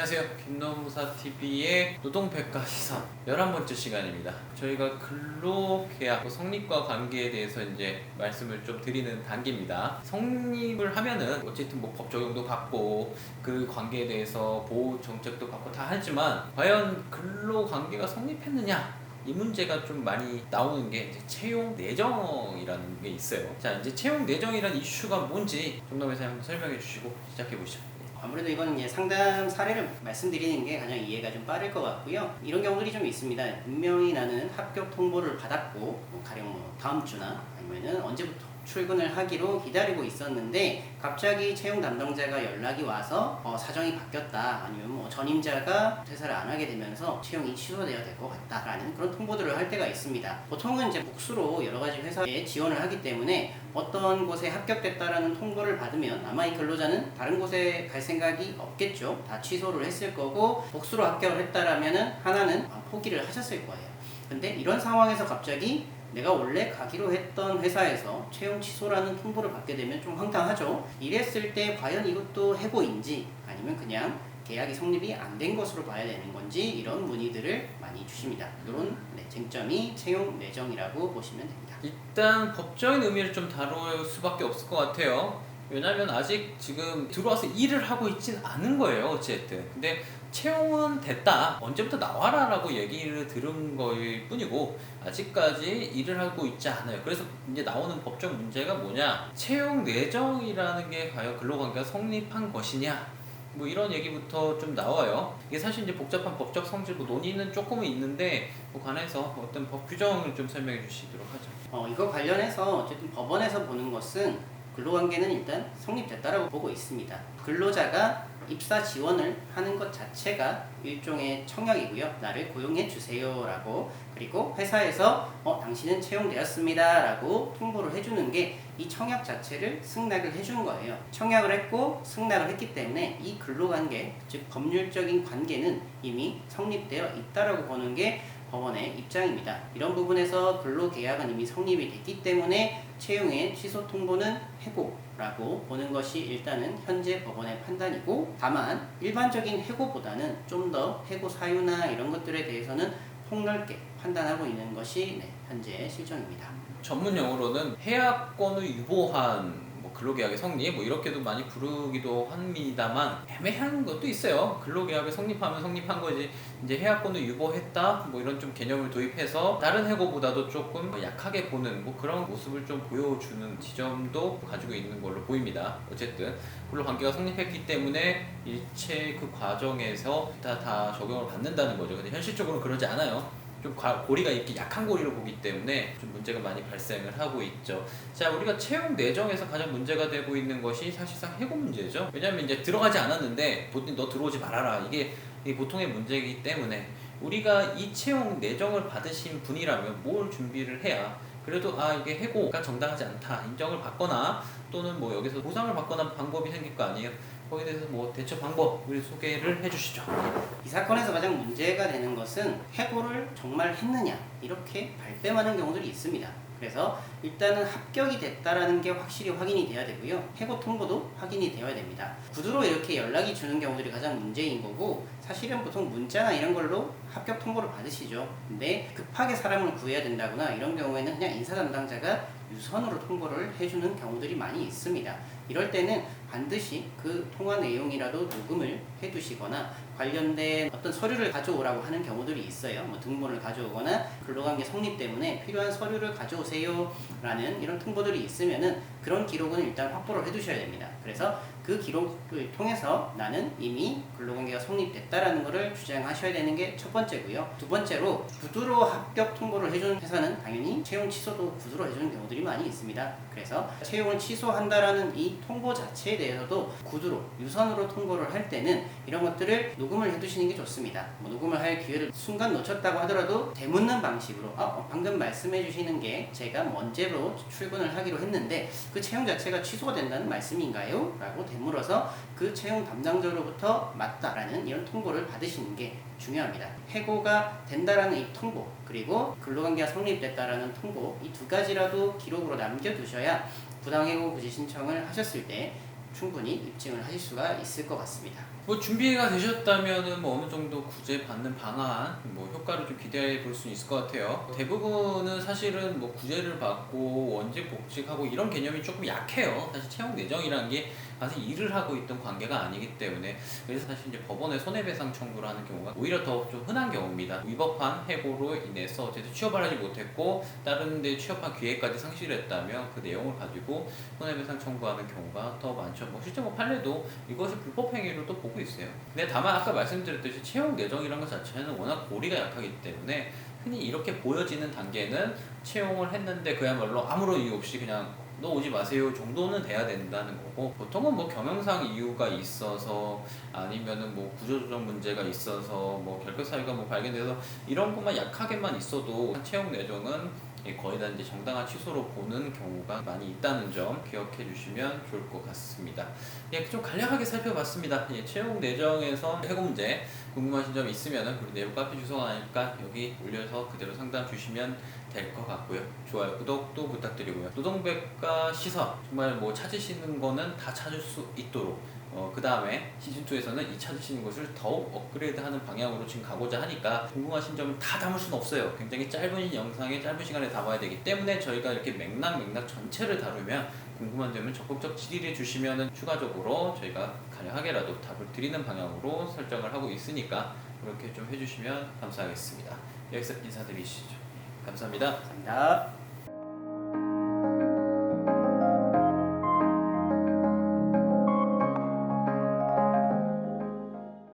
안녕하세요. 김노무사TV의 노동백과 시선 11번째 시간입니다. 저희가 근로계약 성립과 관계에 대해서 이제 말씀을 좀 드리는 단계입니다. 성립을 하면은 어쨌든 뭐 법 적용도 받고 그 관계에 대해서 보호 정책도 받고 다 하지만 과연 근로관계가 성립했느냐? 이 문제가 좀 많이 나오는 게 이제 채용 내정이라는 게 있어요. 자, 이제 채용 내정이라는 이슈가 뭔지 정담 회사님 한번 설명해 주시고 시작해 보시죠. 아무래도 이거는 이제 상담 사례를 말씀드리는 게 가장 이해가 좀 빠를 것 같고요. 이런 경우들이 좀 있습니다. 분명히 나는 합격 통보를 받았고, 가령 다음 주나 아니면은 언제부터 출근을 하기로 기다리고 있었는데 갑자기 채용 담당자가 연락이 와서 사정이 바뀌었다, 아니면 전임자가 퇴사를 안 하게 되면서 채용이 취소되어야 될 것 같다라는 그런 통보들을 할 때가 있습니다. 보통은 이제 복수로 여러 가지 회사에 지원을 하기 때문에 어떤 곳에 합격됐다라는 통보를 받으면 아마 이 근로자는 다른 곳에 갈 생각이 없겠죠. 다 취소를 했을 거고, 복수로 합격을 했다라면은 하나는 포기를 하셨을 거예요. 근데 이런 상황에서 갑자기 내가 원래 가기로 했던 회사에서 채용 취소라는 통보를 받게 되면 좀 황당하죠. 이랬을 때 과연 이것도 해고인지 아니면 그냥 계약이 성립이 안 된 것으로 봐야 되는 건지, 이런 문의들을 많이 주십니다. 이런 쟁점이 채용 내정이라고 보시면 됩니다. 일단 법적인 의미를 좀 다룰 수밖에 없을 것 같아요. 왜냐면 아직 지금 들어와서 일을 하고 있진 않은 거예요, 어쨌든. 근데 채용은 됐다, 언제부터 나와라 라고 얘기를 들은 거일 뿐이고 아직까지 일을 하고 있지 않아요. 그래서 이제 나오는 법적 문제가 뭐냐, 채용 내정이라는 게 과연 근로관계가 성립한 것이냐, 뭐 이런 얘기부터 좀 나와요. 이게 사실 이제 복잡한 법적 성질 논의는 조금은 있는데 그 관해서 어떤 법 규정을 좀 설명해 주시도록 하죠. 이거 관련해서 어쨌든 법원에서 보는 것은 근로관계는 일단 성립됐다라고 보고 있습니다. 근로자가 입사 지원을 하는 것 자체가 일종의 청약이고요. 나를 고용해 주세요라고, 그리고 회사에서 당신은 채용되었습니다 라고 통보를 해주는 게 이 청약 자체를 승낙을 해준 거예요. 청약을 했고 승낙을 했기 때문에 이 근로관계, 즉 법률적인 관계는 이미 성립되어 있다라고 보는 게 법원의 입장입니다. 이런 부분에서 근로계약은 이미 성립이 됐기 때문에 채용의 취소 통보는 해고라고 보는 것이 일단은 현재 법원의 판단이고, 다만 일반적인 해고보다는 좀 더 해고 사유나 이런 것들에 대해서는 폭넓게 판단하고 있는 것이 현재 실정입니다. 전문 용어로는 해약권을 유보한 근로계약의 성립, 이렇게도 많이 부르기도 합니다만 애매한 것도 있어요. 근로계약을 성립하면 성립한 거지, 이제 해약권을 유보했다, 이런 좀 개념을 도입해서 다른 해고보다도 조금 약하게 보는 그런 모습을 좀 보여주는 지점도 가지고 있는 걸로 보입니다. 어쨌든 근로관계가 성립했기 때문에 일체 그 과정에서 다 적용을 받는다는 거죠. 근데 현실적으로는 그러지 않아요. 좀 고리가 이렇게 약한 고리로 보기 때문에 좀 문제가 많이 발생을 하고 있죠. 자, 우리가 채용 내정에서 가장 문제가 되고 있는 것이 사실상 해고 문제죠. 왜냐하면 이제 들어가지 않았는데 너 들어오지 말아라, 이게 보통의 문제이기 때문에 우리가 이 채용 내정을 받으신 분이라면 뭘 준비를 해야 그래도 이게 해고가 정당하지 않다 인정을 받거나 또는 여기서 보상을 받거나 방법이 생길 거 아니에요. 거기에 대해서 대처 방법 우리 소개를 해주시죠. 이 사건에서 가장 문제가 되는 것은 해고를 정말 했느냐, 이렇게 발뺌하는 경우들이 있습니다. 그래서 일단은 합격이 됐다라는 게 확실히 확인이 돼야 되고요. 해고 통보도 확인이 되어야 됩니다. 구두로 이렇게 연락이 주는 경우들이 가장 문제인 거고, 사실은 보통 문자나 이런 걸로 합격 통보를 받으시죠. 근데 급하게 사람을 구해야 된다거나 이런 경우에는 그냥 인사 담당자가 유선으로 통보를 해주는 경우들이 많이 있습니다. 이럴 때는 반드시 그 통화 내용이라도 녹음을 해두시거나 관련된 어떤 서류를 가져오라고 하는 경우들이 있어요. 등본을 가져오거나 근로관계 성립 때문에 필요한 서류를 가져오세요 라는 이런 통보들이 있으면은 그런 기록은 일단 확보를 해두셔야 됩니다. 그래서 그 기록을 통해서 나는 이미 근로관계가 성립됐다라는 것을 주장하셔야 되는 게 첫 번째고요. 두 번째로 구두로 합격 통보를 해주는 회사는 당연히 채용 취소도 구두로 해주는 경우들이 많이 있습니다. 그래서 채용을 취소한다라는 이 통보 자체에 대해서도 구두로 유선으로 통보를 할 때는 이런 것들을 녹음을 해두시는 게 좋습니다. 녹음을 할 기회를 순간 놓쳤다고 하더라도 되묻는 방식으로 방금 말씀해 주시는 게 제가 언제로 출근을 하기로 했는데 그 채용 자체가 취소가 된다는 말씀인가요? 라고 되물어서 그 채용 담당자로부터 맞다라는 이런 통보를 받으시는 게 중요합니다. 해고가 된다라는 이 통보, 그리고 근로관계가 성립됐다라는 통보, 이 두 가지라도 기록으로 남겨두셔야 부당해고 구제 신청을 하셨을 때 충분히 입증을 하실 수가 있을 것 같습니다. 뭐 준비가 되셨다면은 뭐 어느 정도 구제 받는 방안, 뭐 효과를 좀 기대해 볼 수 있을 것 같아요. 대부분은 사실은 뭐 구제를 받고 원직 복직하고 이런 개념이 조금 약해요. 사실 채용 내정이라는 게 사실 일을 하고 있던 관계가 아니기 때문에, 그래서 사실 이제 법원에 손해배상 청구를 하는 경우가 오히려 더 좀 흔한 경우입니다. 위법한 해고로 인해서 어쨌든 취업을 하지 못했고 다른 데 취업한 기회까지 상실했다면 그 내용을 가지고 손해배상 청구하는 경우가 더 많죠. 뭐 실제 뭐 판례도 이것을 불법 행위로 또 보고 있어요. 근데 다만 아까 말씀드렸듯이 채용 내정이라는 것 자체는 워낙 고리가 약하기 때문에 흔히 이렇게 보여지는 단계는 채용을 했는데 그야말로 아무런 이유 없이 그냥 너 오지 마세요 정도는 돼야 된다는 거고, 보통은 뭐 경영상 이유가 있어서 아니면은 뭐 구조조정 문제가 있어서 뭐 결격 사유가 뭐 발견돼서 이런 것만 약하게만 있어도 채용 내정은 거의 다 이제 정당한 취소로 보는 경우가 많이 있다는 점 기억해 주시면 좋을 것 같습니다. 예, 좀 간략하게 살펴봤습니다. 예, 채용 내정에서 해고 문제 궁금하신 점 있으면은 우리 내부 카페 주소가 아닐까 여기 올려서 그대로 상담 주시면 될 것 같고요. 좋아요, 구독도 부탁드리고요. 노동백과 시사 정말 뭐 찾으시는 거는 다 찾을 수 있도록 그 다음에 시즌2에서는 이 찾으시는 것을 더욱 업그레이드하는 방향으로 지금 가고자 하니까 궁금하신 점을 다 담을 수는 없어요. 굉장히 짧은 영상에 짧은 시간에 담아야 되기 때문에 저희가 이렇게 맥락 전체를 다루면 궁금한 점은 적극적 질의해 주시면 추가적으로 저희가 가능하게라도 답을 드리는 방향으로 설정을 하고 있으니까 그렇게 좀 해주시면 감사하겠습니다. 여기서 인사드리시죠. 감사합니다. 감사합니다.